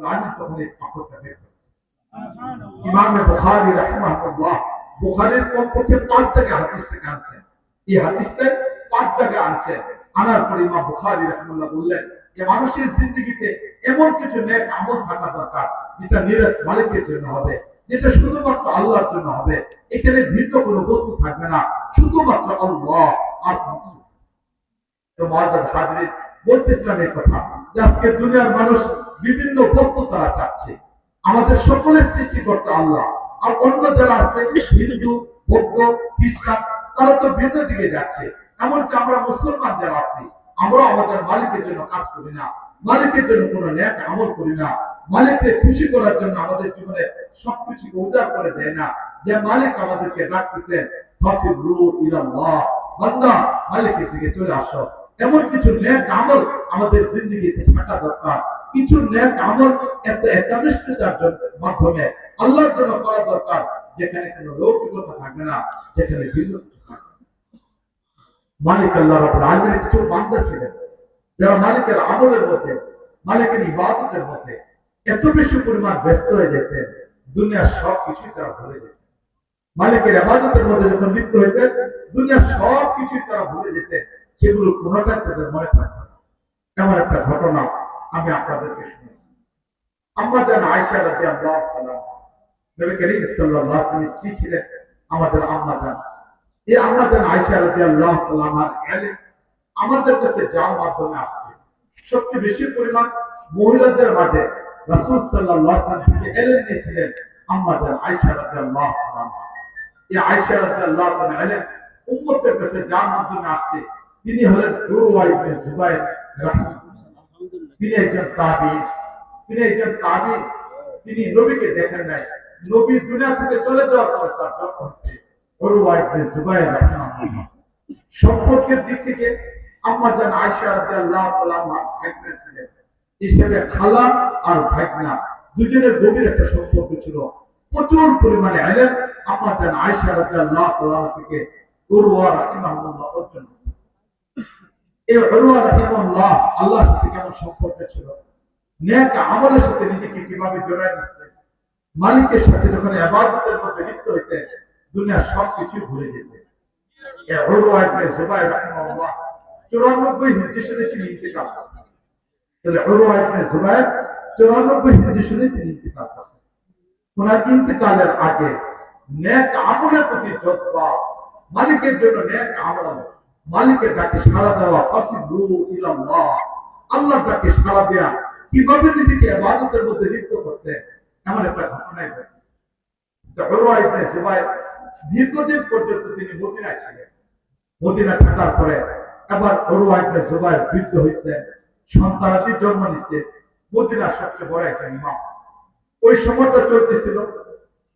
আমি তখন এই পাথরটা বের করি। ইমাম বুখারী রাহিমাহুল্লাহ বুখারীর কমপক্ষে 5 জায়গায় হাদিসটা আনছেন। এই হাদিসটা 5 জায়গায় আনছেন। আনার পর ইমাম বুখারী রাহিমাহুল্লাহ বললেন যে মানুষের জিন্দেগিতে এমন কিছু নেক আমল থাকা দরকার যেটা নিরাট মালিকের জন্য হবে, যেটা শুধুমাত্র আল্লাহর জন্য হবে। এখানে ভিন্ন কোনো বস্তু থাকবে না, শুধুমাত্র আল্লাহ আর তো মুআজ্জাজ হাজরিন, বলতেছিলাম এই কথা যে আজকে দুনিয়ার মানুষ বিভিন্ন বস্তু তারা চাচ্ছে। আমাদের সকলের সৃষ্টিকর্তা আল্লাহ, আর অন্য যারা আছে হিন্দু, বৌদ্ধ, খ্রিস্টান, তারা তো ভিন্ন দিকে যাচ্ছে। এমনকি আমরা মুসলমান যারা আছি, আমরা আমাদের মালিকের জন্য কাজ করি না, মালিকের জন্য কোনো নেক আমল করি না, মালিককে খুশি করার জন্য আমাদের জীবনে সবকিছুকে উজাড় করে দেয় না। যে মালিক আমাদেরকে ডাকতেছেন, ফাফিরু ইলাল্লাহ, বান্দা মালিকের দিকে চলে আসো। এমন কিছু নেক আমল আমাদের জিন্দেগিতে থাকা দরকার। কিছু নেক আমল এত একনিষ্ঠতার মাধ্যমে আল্লাহর জন্য করা দরকার, যেখানে কোনো লৌকিকতা থাকবে না, যেখানে ভিন্ন কিছু থাকবে। মালিক আল্লাহ রাব্বুল আলামিনের কিছু বান্দা ছিলেন যারা মালিকের আমলের মধ্যে, মালিকের ইবাদতের মধ্যে এত বেশি পরিমাণ ব্যস্ত হয়ে যেতেন, দুনিয়ার সব কিছুই তারা ভুলে যেতেন। মালিকের ইবাদতের মধ্যে যখন লিপ্ত হইতেন, দুনিয়ার সব কিছুই তারা ভুলে যেতেন, সেগুলো কোনোটাই তাদের মনে থাকতো না। এমন একটা ঘটনা আমি আপনাদেরকে শুনেছি। আম্মা জান আয়েশা রাদিয়াল্লাহু তাআলা, নবী করিম সাল্লাল্লাহু আলাইহি ওয়াসাল্লামের স্ত্রী ছিলেন আমাদের আম্মা জান। এই আম্মা জান আয়েশা রাদিয়াল্লাহু তাআলার ইলম আমাদের কাছে যার মাধ্যমে আসছে, সবচেয়ে বেশি পরিমাণ মহিলাদের মাঝে রাসূল সাল্লাল্লাহু আলাইহি ওয়াসাল্লাম থেকে ইলম নিয়েছিলেন আম্মা জান আয়েশা রাদিয়াল্লাহু তাআলা। এই আয়েশা রাদিয়াল্লাহু তাআলা ইলম উম্মতের কাছে যার মাধ্যমে আসছে, তিনি হলেন উরওয়া ইবনে জুবাইর রাহিমাহুল্লাহ। তিনি একজন তাবিঈন, তিনি নবীকে দেখেন নাই। নবী দুনিয়া থেকে চলে যাওয়ার পরে তার জন্ম হয়েছে। উরওয়া ইবনে জুবাইর রাহিমাহুল্লাহ। সম্পর্কের দিক থেকে আম্মা জান আয়েশা রাদিয়াল্লাহু তাআলা ভাগনা ছিলেন, হিসেবে খালা আর ভাগনা দুজনের গভীর একটা সম্পর্ক ছিল। প্রচুর পরিমাণে ইলম আম্মা জান আয়েশা রাদিয়াল্লাহু তাআলা থেকে উরওয়া রাহিমাহুল্লাহ অর্জন করেছেন। এই উরওয়া রাহিমাহুল্লাহ আল্লাহর সাথে কেমন সম্পর্ক ছিল, নেক আমলের সাথে নিজেকে কিভাবে জড়ায় দিতেন, মালিকের সাথে যখন ইবাদতের মধ্যে লিপ্ত হইতেন, দুনিয়ার সবকিছু ভুলে যেতেন। এই উরওয়া ইবনে জুবাইর রাহিমাহুল্লাহ 94 হিজরি সনে তিনি ইন্তেকাল করেছেন। তাহলে উরওয়া ইবনে জুবাইর 94 হিজরি সনে তিনি ইন্তেকাল করেছেন। ওনার ইন্তেকালের আগে নেক আমলের প্রতি জজবা, মালিকের জন্য নেক আমল, মালিকের ডাকে সাড়া দেওয়া, ফাফিরু ইলাল্লাহ, আল্লাহর ডাকে সাড়া দেওয়া, কিভাবে নিজেকে ইবাদতের মধ্যে লিপ্ত করতে, এমন একটা ঘটনাই ঘটেছে। উরওয়া ইবনে জুবাইর দীর্ঘদিন পর্যন্ত তিনি মদিনায় ছিলেন। মদিনায় থাকার পরে এবার উরওয়া ইবনে জুবাইর বৃদ্ধ হয়েছেন, সন্তানাদি জন্ম নিচ্ছে। মদিনার সবচেয়ে বড় একটা ইমাম। ওই সময়টা চলতেছিল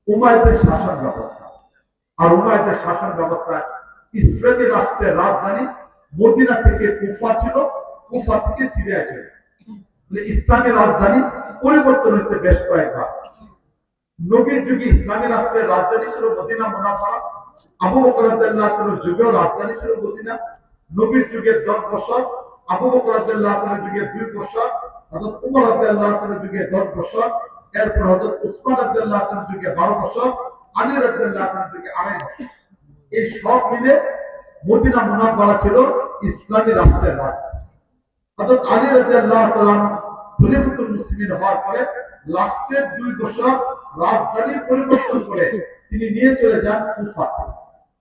উমাইয়াদের শাসন ব্যবস্থা। আর উমাইয়াদের শাসন ব্যবস্থায় ইসরায়েলি রাষ্ট্রের রাজধানী মদিনা থেকে কুফা ছিল, কুফা থেকে সিরিয়া ছিল। ইসলামী রাজধানী পরিবর্তন হয়েছে বেশ কয়েকবার। নবীর যুগে ইসলামী রাষ্ট্রের রাজধানী ছিল মদিনা মুনাওয়ারা, আবু বকর রাদিয়াল্লাহু তাআলার যুগেও রাজধানী ছিল মদিনা। নবীর যুগে 10 বছর, আবু বকর রাদিয়াল্লাহু তাআলার যুগে 2 বছর, হযরত ওমর রাদিয়াল্লাহু তাআলার যুগে 10 বছর, এরপর হযরত উসমান রাদিয়াল্লাহু তাআলার যুগে 12 বছর, আলী রাদিয়াল্লাহু তাআলার যুগে 2.5 বছর। এই সব মিলে মদিনা মুনাওয়ারা ছিল ইসলামী রাষ্ট্রের রাজধানী। হযরত আলী রাদিয়াল্লাহু তাআলা খলিফাতুল মুসলিমিন হওয়ার পরে লাস্টের 2 বছর রাজধানী পরিবর্তন করে তিনি নিয়ে চলে যান কুফা।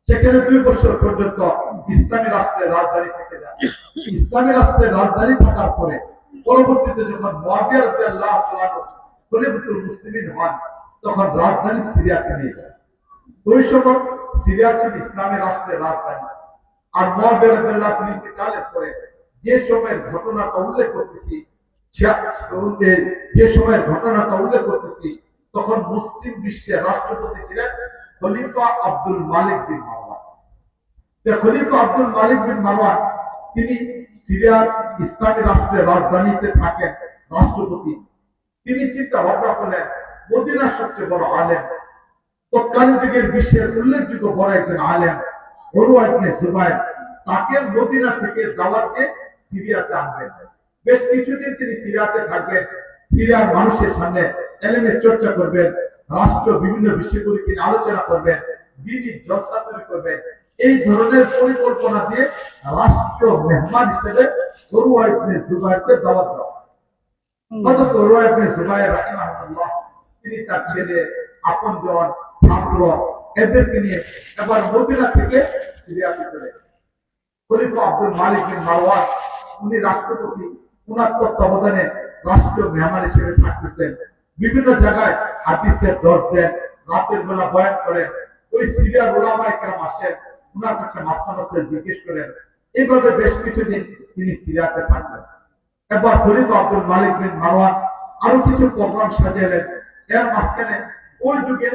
সেখানে 2 বছর পর্যন্ত ইসলামী রাষ্ট্রের রাজধানী থেকে যান। ইসলামী রাষ্ট্রের রাজধানী থাকার পরে পরবর্তীতে যখন মুআবিয়া রাদিয়াল্লাহু তাআলা খলিফাতুল মুসলিমিন হন, তখন রাজধানী সিরিয়াতে নিয়ে যান। ওই সময় সিরিয়া ছিল ইসলামী রাষ্ট্রের রাজধানী। আর মুআবিয়া রাদিয়াল্লাহু তাআলা ইন্তেকালের পরে যে সময়ের ঘটনাটা উল্লেখ করতেছি, তখন মুসলিম বিশ্বের রাষ্ট্রপতি ছিলেন খলিফা আব্দুল মালিক বিন মারওয়ান। খলিফা আব্দুল মালিক বিন মারওয়ান তিনি সিরিয়ার ইসলামী রাষ্ট্রের রাজধানীতে থাকেন রাষ্ট্রপতি। তিনি চিন্তা ভাবনা করলেন মদিনার সবচেয়ে বড় আলেম, তৎকালীন যুগের বিশ্বের উল্লেখযোগ্য বড় একজন আলেম উরওয়া ইবনে জুবাইর, তাকে মদিনা থেকে দাওয়াত দিয়ে সিরিয়াতে আনবেন। বেশ কিছুদিন তিনি সিরিয়াতে থাকবেন। সিরিয়ার মানুষের সামনে এলেমের চর্চা করবেন, রাষ্ট্র বিভিন্ন বিষয়গুলিকে নিয়ে আলোচনা করবেন, দিনই জলসা তৈরি করবেন। এই ধরনের পরিকল্পনা দিয়ে রাষ্ট্র মেহমান হিসেবে উরওয়া ইবনে জুবাইরকে দাওয়াত দেওয়া। হযরত উরওয়া ইবনে জুবাইর রাহিমাহুল্লাহ তিনি তার ছেলে, আপনজন, ছাত্র এদেরকে নিয়ে এবার মদিনা থেকে সিরিয়াতে চলে গেলেন। খলিফা আব্দুল মালিক বিন মারওয়ান উনি রাষ্ট্রপতি, উনার তত্ত্বাবধানে রাষ্ট্রীয় মেহমান হিসেবে থাকতেছেন। বিভিন্ন জায়গায় হাদিসের দর্শ দেন, রাতের বেলা বয়ান করেন। ওই সিরিয়ার উলামায়ে কেরাম আসেন, উনার কাছে মাসলা জিজ্ঞেস করেন। এইভাবে বেশ কিছুদিন তিনি সিরিয়াতে থাকলেন। এবার খলিফা আব্দুল মালিক বিন মারওয়ান আরো কিছু প্রোগ্রাম সাজালেন। এর মাঝখানে ওই যুগে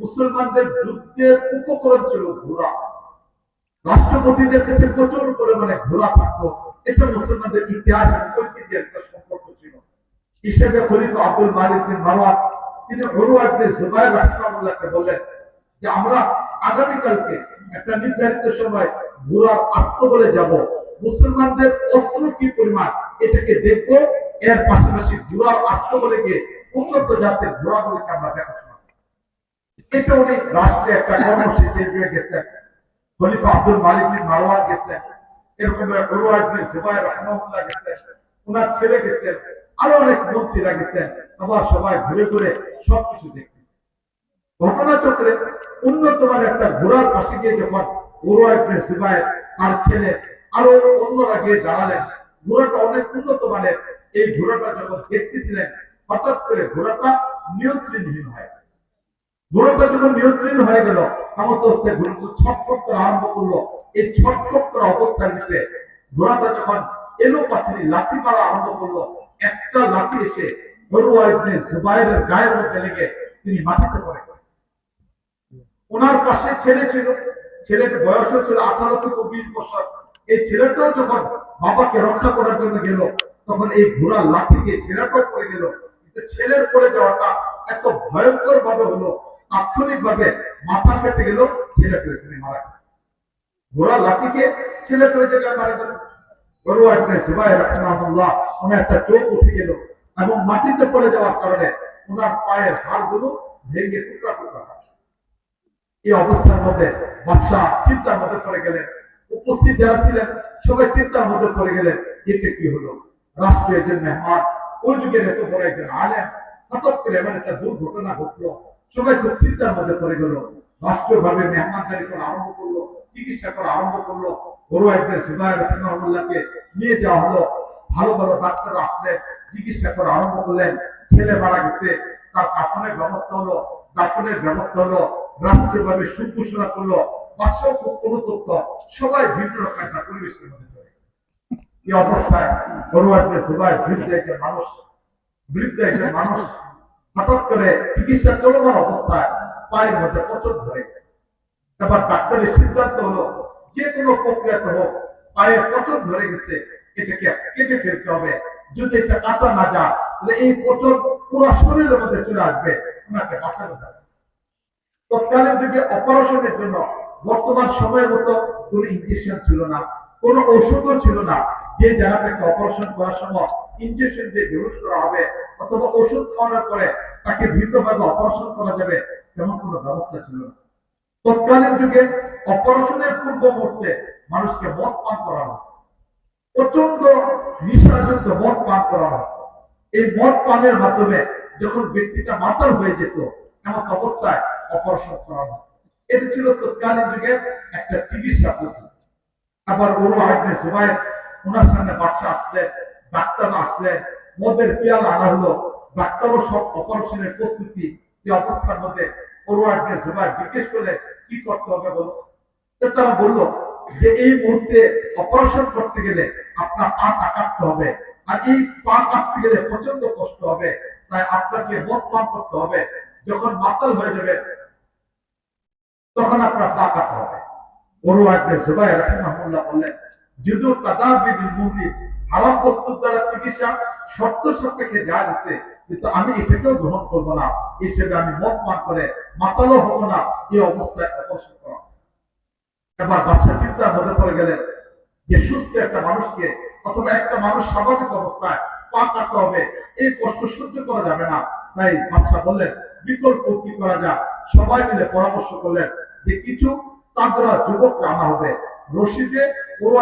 মুসলমানদের যুদ্ধের উপকরণ ছিল ঘোড়া। রাষ্ট্রপতিদের কাছে প্রচুর পরিমাণে ঘোড়া থাকতো। এটা মুসলমানদের ইতিহাস এবং ঐতিহ্যের একটা সম্পর্ক ছিল। হিসেবে খলিফা আব্দুল মালিক বিন মারওয়ান তিনি উরওয়া ইবনে জুবাইর রাহিমাহুল্লাহকে বললেন যে আমরা আগামীকালকে একটা নির্ধারিত সময় ঘোড়ার আস্তাবলে যাব, মুসলমানদের অস্ত্র কি পরিমাণ এটাকে দেখবো, এর পাশাপাশি ঘোড়ার আস্তাবলে গিয়ে উন্নত জাতের ঘোড়াগুলিকে আমরা দেখাশোনা করব। এটা উনি রাষ্ট্রে একটা কর্মসূচি দিয়ে গেছেন। খলিফা আব্দুল মালিক বিন মারওয়ান গেছেন, এরকম উরওয়া ইবনে জুবাইর রাহিমাহুল্লাহ গেছেন, ওনার ছেলে গেছেন, আরো অনেক মন্ত্রীরা গেছেন। আবার সবাই ঘুরে ঘুরে সবকিছু দেখতেছে। ঘটনাচক্রে উন্নত মানের একটা ঘোড়ার পাশে গিয়ে যখন উরওয়া ইবনে জুবাইর তার ছেলে আরো অন্যরা গিয়ে দাঁড়ালেন, ঘোড়াটা অনেক উন্নত মানের। এই ঘোড়াটা যখন দেখতেছিলেন, হঠাৎ করে ঘোড়াটা নিয়ন্ত্রণহীন হয়। ঘোড়াটা যখন নিয়ন্ত্রণ হয়ে গেল, ক্ষমতাস্তে ঘোড়াটা ছটফট করা আরম্ভ করলো। এই ছটফট করা অবস্থার ভিতরে ঘোড়াটা যখন এলো পাথরি লাথি মারা আরম্ভ করলো, একটা লাথি এসে উরওয়া ইবনে জুবাইরের গায়ের মধ্যে লেগে তিনি মাটিতে পড়ে গেলেন। ওনার পাশে ছেলে ছিল, ছেলেটার বয়স ছিল 18 থেকে 20 বছর। এই ছেলেটাও যখন বাবাকে রক্ষা করার জন্য গেল, তখন এই ঘোড়ার লাথি দিয়ে ছেলেটাও পড়ে গেল। কিন্তু ছেলের পড়ে যাওয়াটা এত ভয়ঙ্কর ভাবে হলো, তাৎক্ষণিক ভাবে মাথা ফেটে গেল, ছেলেটা এখানে মারা গেল। ঘোড়ার লাথিকে ছেলেটা ওই জায়গায় মারা গেল। উরওয়া ইবনে জুবাইর রাহিমাহুল্লাহ ওনার একটা চোখ উঠে গেল এবং মাটিতে পড়ে যাওয়ার কারণে ওনার পায়ের হাড়গুলো ভেঙে টুকরা টুকরা হয়। এই অবস্থার মধ্যে বাদশাহ চিন্তার মধ্যে পড়ে গেলেন। উপস্থিত যারা ছিলেন সবাই চিন্তার মধ্যে পড়ে গেলেন, এটা কি হলো? রাষ্ট্রীয় একজন মেহমান, ওই যুগের এত বড় একজন আলেম, হঠাৎ করে এমন একটা দুর্ঘটনা ঘটলো। সবাই খুব চিন্তার মধ্যে পড়ে গেল। রাষ্ট্রীয় ভাবে মেহমানদারি করা আরম্ভ করলো, চিকিৎসা করা আরম্ভ করলো। উরওয়া ইবনে জুবাইর রাহিমাহুল্লাহকে নিয়ে যাওয়া হলো। ভালো ভালো ডাক্তার আসলেন, চিকিৎসা করা আরম্ভ করলেন। ছেলে মারা গেছে, তার কাফনের ব্যবস্থা হলো, দাফনের ব্যবস্থা হলো, রাষ্ট্রীয়ভাবে সুখ ঘোষণা করলো। বাদশাহ খুব অনুতপ্ত, সবাই ভিন্ন রকম একটা পরিবেশের মধ্যে চলে। এই অবস্থায় উরওয়া ইবনে জুবাইর বৃদ্ধ একজন মানুষ হঠাৎ করে চিকিৎসা চলমান অবস্থায় পায়ের মধ্যে পচন ধরে গেছে। এবার ডাক্তারের সিদ্ধান্ত হলো যে কোনো প্রক্রিয়াতে হোক, পায়ে পচন ধরে গেছে, এটাকে কেটে ফেলতে হবে। যদি এটা কাটা না যায় তাহলে এই পচন পুরো শরীরের মধ্যে চলে আসবে, ওনাকে বাঁচানো যাবে। তৎকালীন যুগে অপারেশনের জন্য বর্তমান সময়ের মতো কোনো ইনজেকশন ছিল না, কোনো ঔষধও ছিল না যে জায়গাটাকে অপারেশন করার সময় ইনজেকশন দিয়ে বেহুশ করা হবে অথবা ওষুধ খাওয়ানোর পরে তাকে ভিন্নভাবে অপারেশন করা যাবে, তেমন কোনো ব্যবস্থা ছিল না। তৎকালীন যুগে অপারেশনের পূর্ব মুহূর্তে মানুষকে মদ পান করা হতো, প্রচন্ড নিঃশ্বাসযুক্ত মদ পান করা হতো। এই মদ পানের মাধ্যমে যখন ব্যক্তিটা মাতাল হয়ে যেত, এমন অবস্থায় অপারেশন করা হতো। এটা ছিল তৎকালীন যুগের একটা চিকিৎসা পদ্ধতি। আবার উরওয়া ইবনে জুবাইর ওনার সামনে বাদশা আসলেন, ডাক্তার আসলেন, মদের পেয়ালা আনা হলো, ডাক্তারও সব অপারেশনের প্রস্তুতি। এই অবস্থার মধ্যে উরওয়া ইবনে জুবাইর জিজ্ঞেস করলেন কি করতে হবে বলো। তারা বললো যে এই মুহূর্তে অপারেশন করতে গেলে আপনার পাটা কাটতে হবে, আর এই পা কাটতে গেলে প্রচন্ড কষ্ট হবে, তাই আপনাকে মদ পান করতে হবে। যখন মাতাল হয়ে যাবে তখন আপনার পা কাটতে হবে। উরওয়া ইবনে জুবাইর রাহিমাহুল্লাহ বললেন, যদিও তাদাবিল মুমিন হারাম বস্তুর দ্বারা চিকিৎসা শর্ত সাপেক্ষে যা দিচ্ছে, কিন্তু আমি এটাকেও গ্রহণ করবো না। হিসেবে আমি মদ পান করে মাতালও হবো না। এই অবস্থায় অপারেশন করা। এবার বাদশা চিন্তার মধ্যে পড়ে গেলেন যে সুস্থ একটা মানুষকে অথবা একটা মানুষ স্বাভাবিক অবস্থায় পা কাটতে হবে, এই কষ্ট সহ্য করা যাবে না। তাই বাদশাহ বললেন বিকল্প কি করা যায়। সবাই মিলে পরামর্শ করলেন যে কিছু তার দ্বারা যুবকরা আনা হবে, রশিদে পুরো